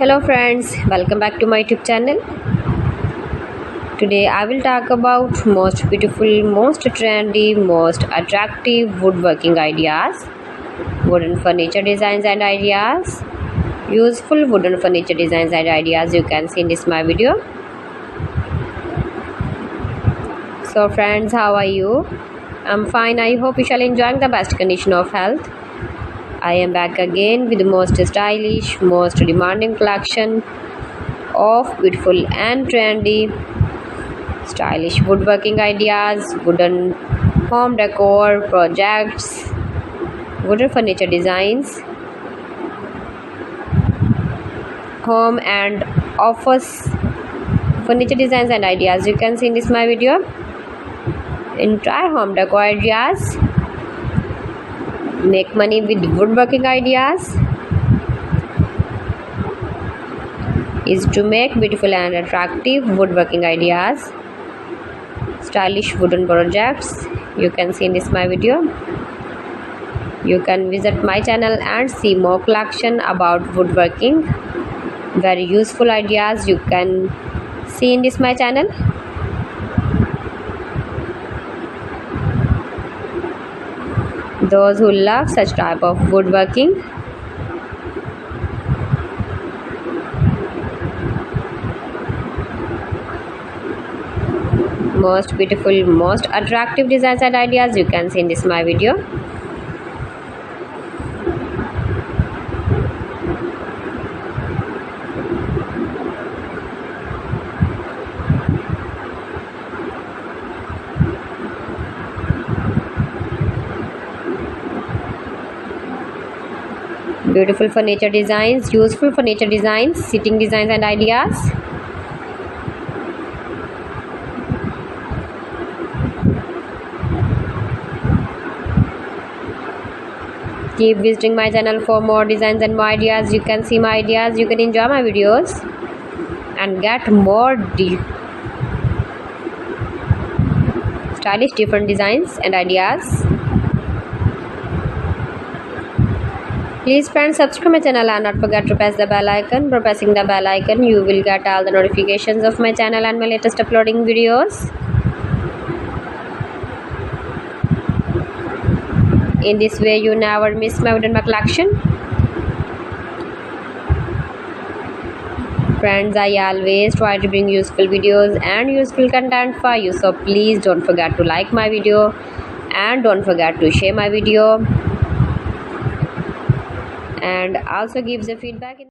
Hello friends, welcome back to my YouTube channel. Today I will talk about most beautiful, most trendy, most attractive woodworking ideas, wooden furniture designs and ideas, useful wooden furniture designs and ideas you can see in this my video. So friends, how are you? I'm fine. I hope you shall enjoy the best condition of health. I am back again with the most stylish, most demanding collection of beautiful and trendy stylish woodworking ideas, wooden home decor projects, wooden furniture designs, home and office furniture designs and ideas you can see in this my video. Entire home decor ideas, make money with woodworking ideas is to make beautiful and attractive woodworking ideas, stylish wooden projects you can see in this my video. You can visit my channel and see more collection about woodworking, very useful ideas you can see in this my channel. Those who love such type of woodworking, most beautiful, most attractive designs and ideas you can see in this my video. Beautiful furniture designs, useful furniture designs, sitting designs and ideas. Keep visiting my channel for more designs and more ideas. You can see my ideas, you can enjoy my videos and get more stylish different designs and ideas. Please friends, subscribe my channel and not forget to press the bell icon. By pressing the bell icon you will get all the notifications of my channel and my latest uploading videos. In this way you never miss my wooden collection. Friends, I always try to bring useful videos and useful content for you, so please don't forget to like my video and don't forget to share my video and also give the feedback.